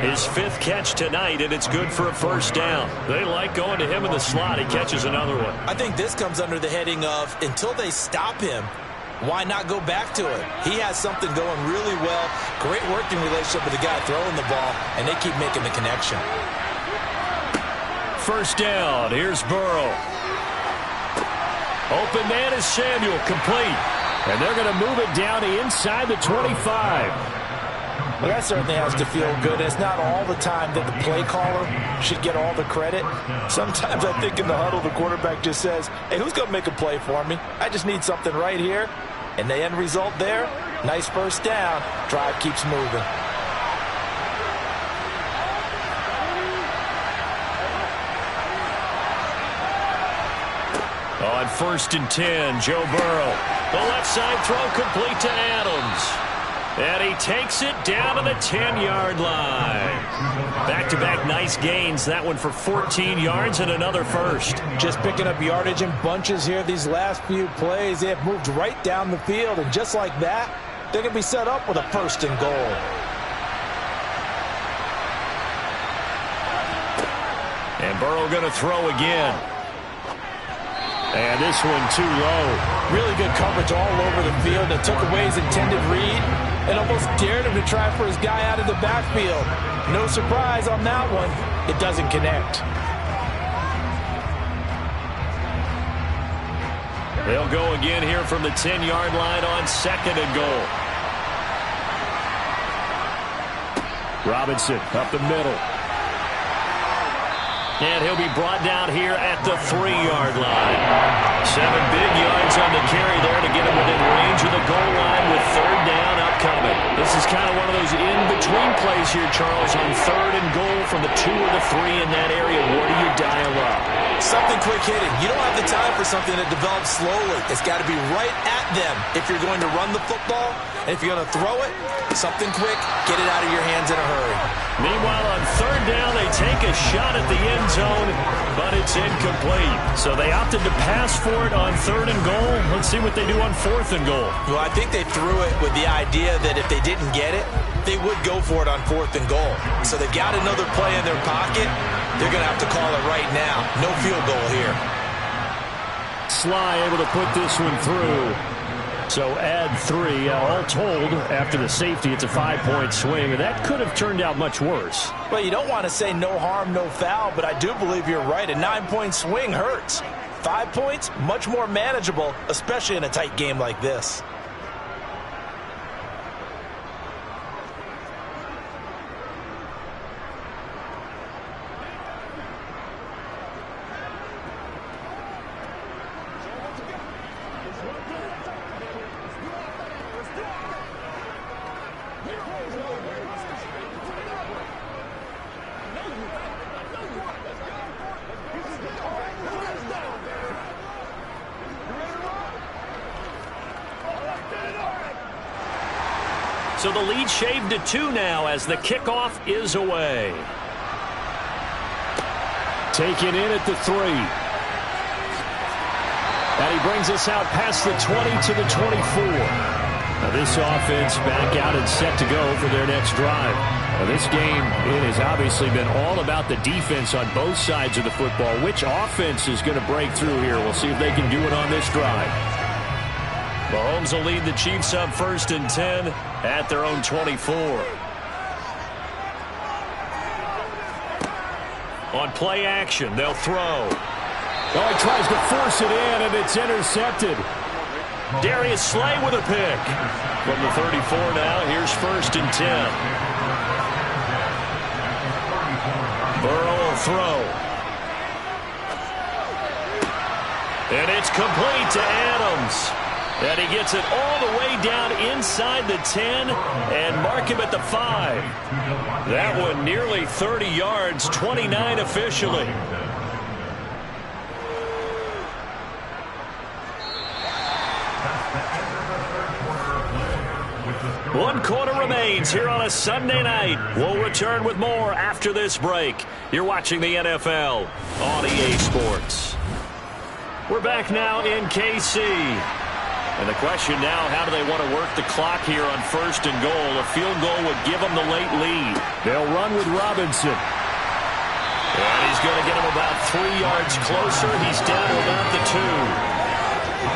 His 5th catch tonight, and it's good for a first down. They like going to him in the slot. He catches another one. I think this comes under the heading of, until they stop him, why not go back to it? He has something going really well. Great working relationship with the guy throwing the ball, and they keep making the connection. First down. Here's Burrow. Open man is Samuel, complete. And they're going to move it down to inside the 25. Well, that certainly has to feel good. It's not all the time that the play caller should get all the credit. Sometimes I think in the huddle, the quarterback just says, hey, who's going to make a play for me? I just need something right here. And the end result there, nice first down. Drive keeps moving. On first and 10, Joe Burrow. The left side throw complete to Adams. And he takes it down to the 10-yard line. Back-to-back nice gains. That one for 14 yards and another first. Just picking up yardage in bunches here these last few plays. They have moved right down the field, and just like that, they're going to be set up with a first and goal. And Burrow going to throw again. And this one too low. Really good coverage all over the field. It took away his intended read and almost dared him to try for his guy out of the backfield. No surprise on that one. It doesn't connect. They'll go again here from the 10-yard line on second and goal. Robinson up the middle. And he'll be brought down here at the 3-yard line. 7 big yards on the carry there to get him within range of the goal line with third down upcoming. This is kind of one of those in-between plays here, Charles, on third and goal from the 2 or the 3 in that area. What do you dial up? Something quick hitting. You don't have the time for something that develops slowly. It's got to be right at them if you're going to run the football. And if you're going to throw it, something quick, get it out of your hands in a hurry. Meanwhile, on third down, they take a shot at the end zone, but it's incomplete. So they opted to pass for it on third and goal. Let's see what they do on fourth and goal. Well, I think they threw it with the idea that if they didn't get it, they would go for it on fourth and goal. So they've got another play in their pocket. They're going to have to call it right now. No field goal here. Sly able to put this one through. So add 3. All told, after the safety, it's a 5-point swing. And that could have turned out much worse. Well, you don't want to say no harm, no foul, but I do believe you're right. A 9-point swing hurts. 5 points, much more manageable, especially in a tight game like this. So the lead shaved to 2 now as the kickoff is away. Taken in at the 3. And he brings us out past the 20 to the 24. Now this offense back out and set to go for their next drive. Now this game, it has obviously been all about the defense on both sides of the football. Which offense is going to break through here? We'll see if they can do it on this drive. Mahomes will lead the Chiefs up first and 10 at their own 24. On play action, they'll throw. Oh, he tries to force it in, and it's intercepted. Darius Slay with a pick. From the 34 now, here's first and 10. Burrow will throw. And it's complete to Adams. And he gets it all the way down inside the 10 and mark him at the 5. That one nearly 30 yards, 29 officially. One quarter remains here on a Sunday night. We'll return with more after this break. You're watching the NFL on EA Sports. We're back now in KC. And the question now, how do they want to work the clock here on first and goal? A field goal would give them the late lead. They'll run with Robinson. And he's going to get him about 3 yards closer. He's down to about the 2.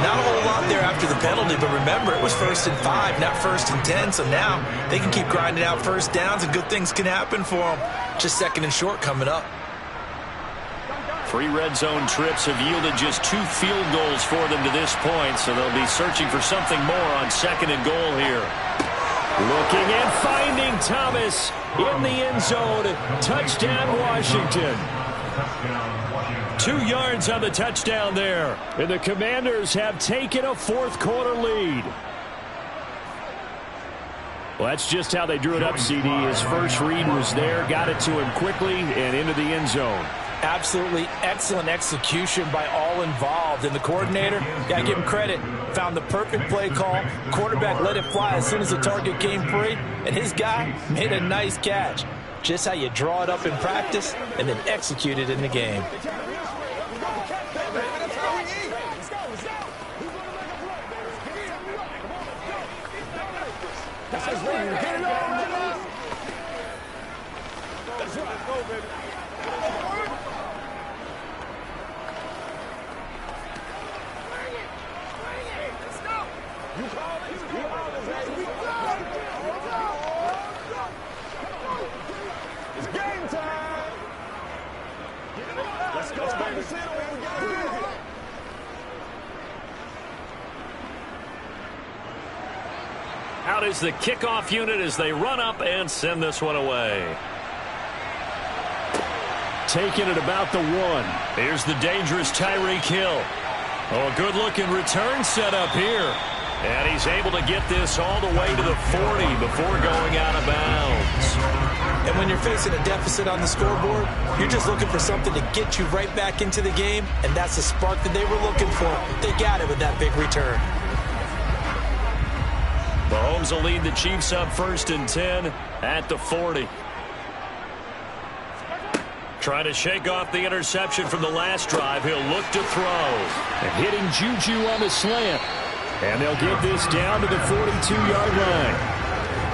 Not a whole lot there after the penalty, but remember, it was first and 5, not first and 10. So now they can keep grinding out first downs, and good things can happen for them. Just second and short coming up. 3 red zone trips have yielded just 2 field goals for them to this point, so they'll be searching for something more on second and goal here. Looking and finding Thomas in the end zone. Touchdown, Washington. 2 yards on the touchdown there. And the Commanders have taken a fourth quarter lead. Well, that's just how they drew it up, CD. His first read was there, got it to him quickly and into the end zone. Absolutely excellent execution by all involved. And the coordinator, got to give him credit, found the perfect play call. Quarterback let it fly as soon as the target came free, and his guy made a nice catch. Just how you draw it up in practice and then execute it in the game. Out is the kickoff unit as they run up and send this one away. Taking it about the 1. Here's the dangerous Tyreek Hill. Oh, a good-looking return set up here. And he's able to get this all the way to the 40 before going out of bounds. And when you're facing a deficit on the scoreboard, you're just looking for something to get you right back into the game, and that's the spark that they were looking for. They got it with that big return. Mahomes will lead the Chiefs up 1st and 10 at the 40. Trying to shake off the interception from the last drive. He'll look to throw. And hitting Juju on the slant. And they'll get this down to the 42-yard line.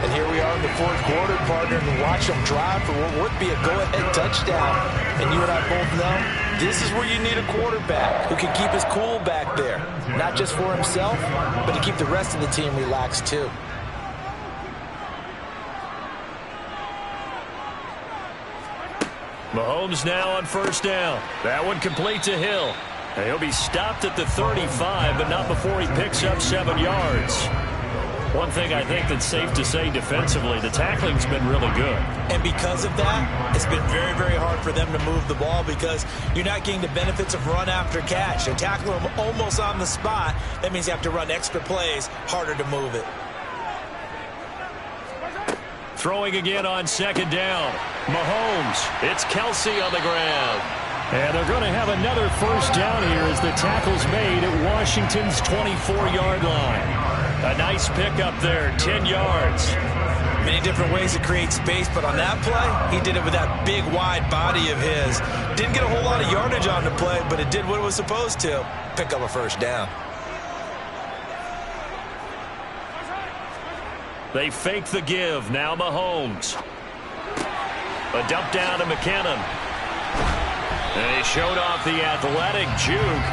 And here we are in the 4th quarter, partner, and watch them drive for what would be a go-ahead touchdown. And you and I both know this is where you need a quarterback who can keep his cool back there. Not just for himself, but to keep the rest of the team relaxed too. Mahomes now on 1st down. That one complete to Hill. And he'll be stopped at the 35, but not before he picks up 7 yards. One thing I think that's safe to say defensively, the tackling's been really good. And because of that, it's been very, very hard for them to move the ball because you're not getting the benefits of run after catch. They're tackling them almost on the spot. That means you have to run extra plays, harder to move it. Throwing again on 2nd down. Mahomes, it's Kelsey on the ground. And they're going to have another 1st down here as the tackle's made at Washington's 24-yard line. A nice pickup there, 10 yards. Many different ways to create space, but on that play, he did it with that big, wide body of his. Didn't get a whole lot of yardage on the play, but it did what it was supposed to. Pick up a 1st down. They fake the give. Now Mahomes. A dump down to McKinnon. And he showed off the athletic juke.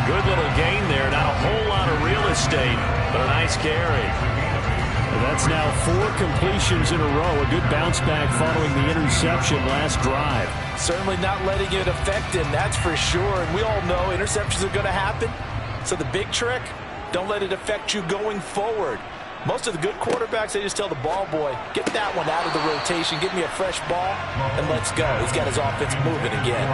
Good little gain there. Not a whole lot of real estate, but a nice carry. And that's now 4 completions in a row. A good bounce back following the interception last drive. Certainly not letting it affect him, that's for sure. And we all know interceptions are going to happen. So the big trick, don't let it affect you going forward. Most of the good quarterbacks, they just tell the ball boy, get that one out of the rotation, give me a fresh ball, and let's go. He's got his offense moving again.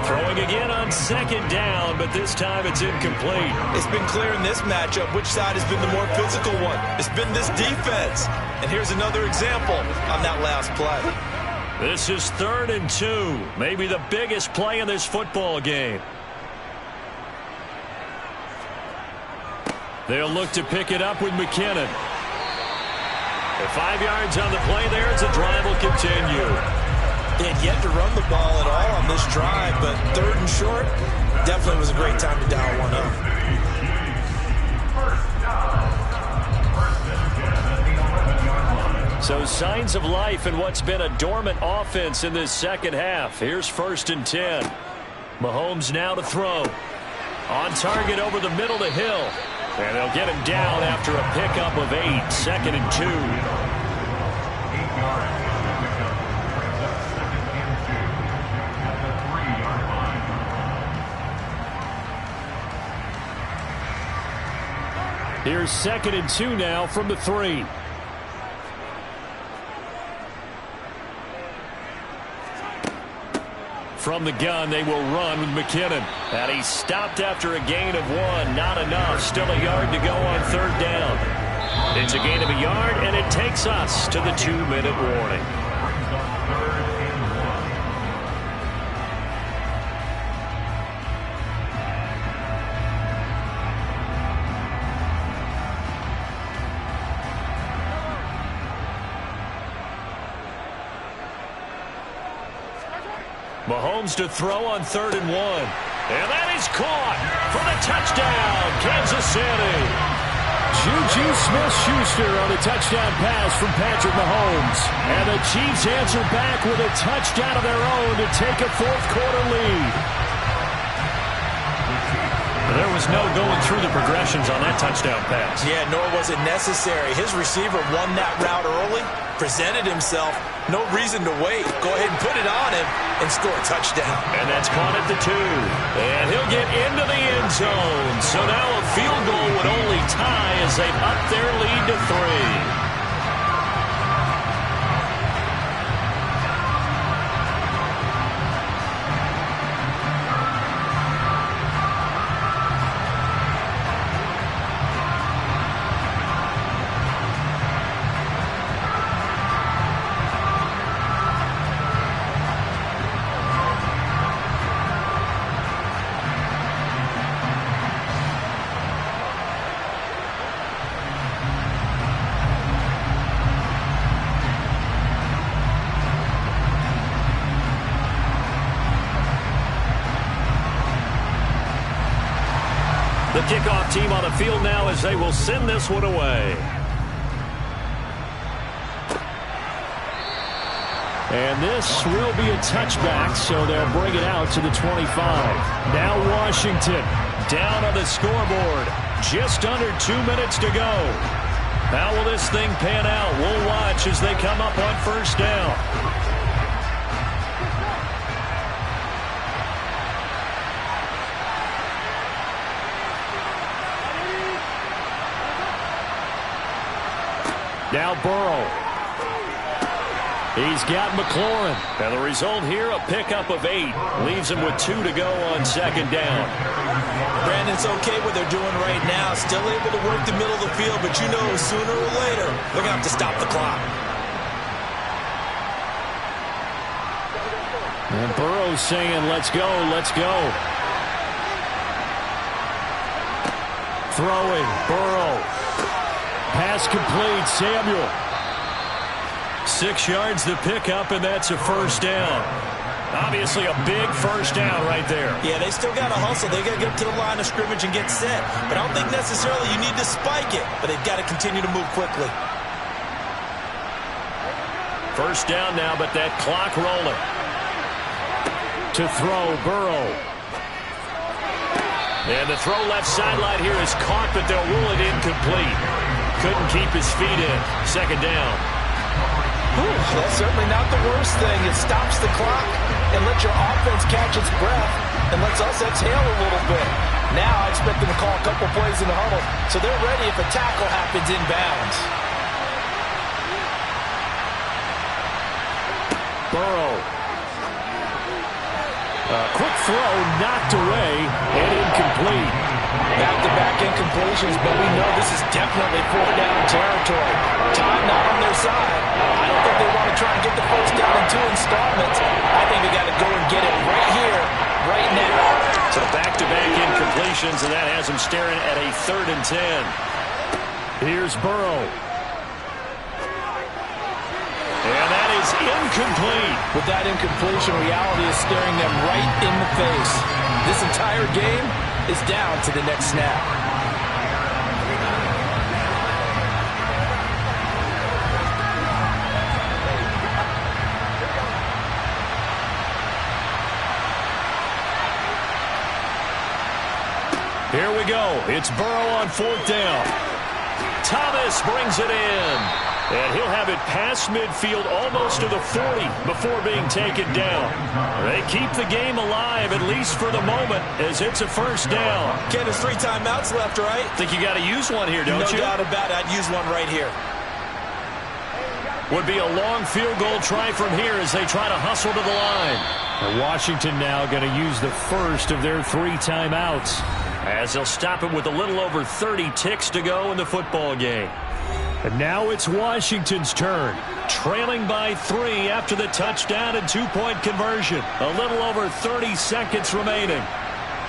Throwing again on 2nd down, but this time it's incomplete. It's been clear in this matchup which side has been the more physical one. It's been this defense. And here's another example on that last play. This is 3rd and 2, maybe the biggest play in this football game. They'll look to pick it up with McKinnon. At 5 yards on the play there, as the drive will continue. They had yet to run the ball at all on this drive, but 3rd and short, definitely was a great time to dial one up. So signs of life in what's been a dormant offense in this 2nd half. Here's 1st and 10. Mahomes now to throw. On target over the middle to Hill. And they'll get him down after a pickup of 8. 2nd and 2. 8 yards. Brings up 2nd and 2 at the 3-yard line. Here's 2nd and 2 now from the 3. From the gun, they will run with McKinnon. And he's stopped after a gain of 1. Not enough. Still a yard to go on 3rd down. It's a gain of a yard, and it takes us to the 2-minute warning. Mahomes to throw on 3rd and 1. And that is caught for the touchdown, Kansas City. Juju Smith-Schuster on a touchdown pass from Patrick Mahomes. And the Chiefs answer back with a touchdown of their own to take a fourth-quarter lead. There was no going through the progressions on that touchdown pass. Yeah, nor was it necessary. His receiver won that route early, presented himself. No reason to wait. Go ahead and put it on him and score a touchdown. And that's caught at the 2. And he'll get into the end zone. So now a field goal would only tie as they up their lead to 3. The kickoff team on the field now as they will send this one away. And this will be a touchback, so they'll bring it out to the 25. Now Washington down on the scoreboard. Just under 2 minutes to go. How will this thing pan out? We'll watch as they come up on first down. Now Burrow. He's got McLaurin. And the result here, a pickup of 8. Leaves him with 2 to go on second down. Brandon's okay what they're doing right now. Still able to work the middle of the field, but you know sooner or later they're going to have to stop the clock. And Burrow's saying, let's go, let's go. Throwing, Burrow. Pass complete, Samuel. 6 yards the pickup, and that's a first down. Obviously a big first down right there. Yeah, they still got to hustle. They got to get up to the line of scrimmage and get set. But I don't think necessarily you need to spike it, but they've got to continue to move quickly. First down now, but that clock rolling. To throw, Burrow. And the throw left sideline here is caught, but they'll rule it incomplete. Couldn't keep his feet in. Second down. That's certainly not the worst thing. It stops the clock and lets your offense catch its breath and lets us exhale a little bit. Now I expect them to call a couple plays in the huddle so they're ready if a tackle happens inbounds. Burrow. Quick throw knocked away and incomplete. Back-to-back incompletions, but we know this is definitely 4th down territory. Time not on their side. I don't think they want to try and get the first down in 2 installments. I think they got to go and get it right here, right now. So back-to-back incompletions, and that has them staring at a 3rd and 10. Here's Burrow. And that is incomplete. With that incompletion, reality is staring them right in the face. This entire game is down to the next snap. Here we go. It's Burrow on 4th down. Thomas brings it in. And he'll have it past midfield almost to the 40 before being taken down. They keep the game alive, at least for the moment, as it's a first down. Ken, there's 3 timeouts left, right? Think you got to use one here, don't you? No doubt about it. I'd use one right here. Would be a long field goal try from here as they try to hustle to the line. And Washington now going to use the first of their 3 timeouts, as they'll stop it with a little over 30 ticks to go in the football game. And now it's Washington's turn, trailing by 3 after the touchdown and 2-point conversion. A little over 30 seconds remaining.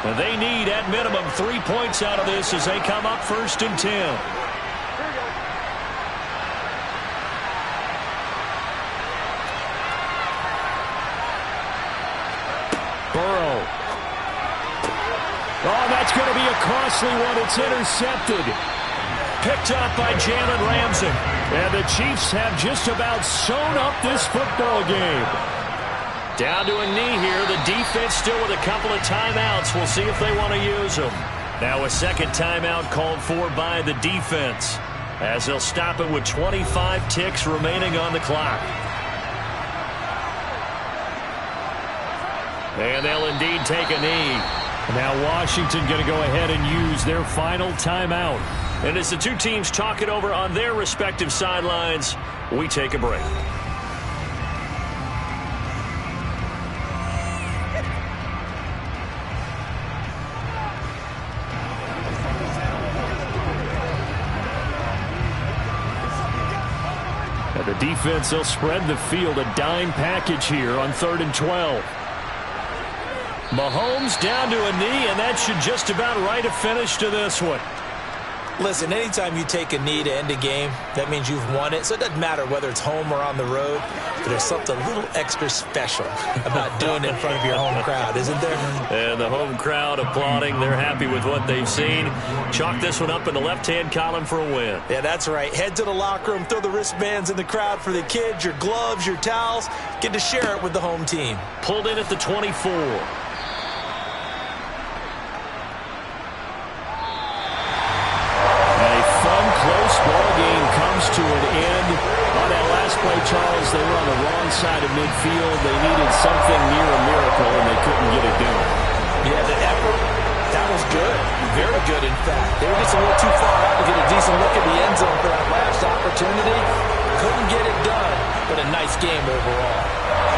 And they need, at minimum, 3 points out of this as they come up 1st and 10. Burrow. Oh, that's going to be a costly one. It's intercepted. Picked up by Jalen Ramsey. And the Chiefs have just about sewn up this football game. Down to a knee here. The defense still with a couple of timeouts. We'll see if they want to use them. Now a second timeout called for by the defense, as they'll stop it with 25 ticks remaining on the clock. And they'll indeed take a knee. Now Washington going to go ahead and use their final timeout. And as the two teams talk it over on their respective sidelines, we take a break. And the defense, they'll spread the field, a dime package here on 3rd and 12. Mahomes down to a knee, and that should just about write a finish to this one. Listen, anytime you take a knee to end a game, that means you've won it. So it doesn't matter whether it's home or on the road, but there's something a little extra special about doing it in front of your home crowd, isn't there? And the home crowd applauding. They're happy with what they've seen. Chalk this one up in the left-hand column for a win. Yeah, that's right. Head to the locker room, throw the wristbands in the crowd for the kids, your gloves, your towels. Get to share it with the home team. Pulled in at the 24. Close ball game comes to an end. On that last play, Charles, they were on the wrong side of midfield. They needed something near a miracle, and they couldn't get it done. Yeah, the effort, that was good. Very good, in fact. They were just a little too far out to get a decent look at the end zone for that last opportunity. Couldn't get it done, but a nice game overall.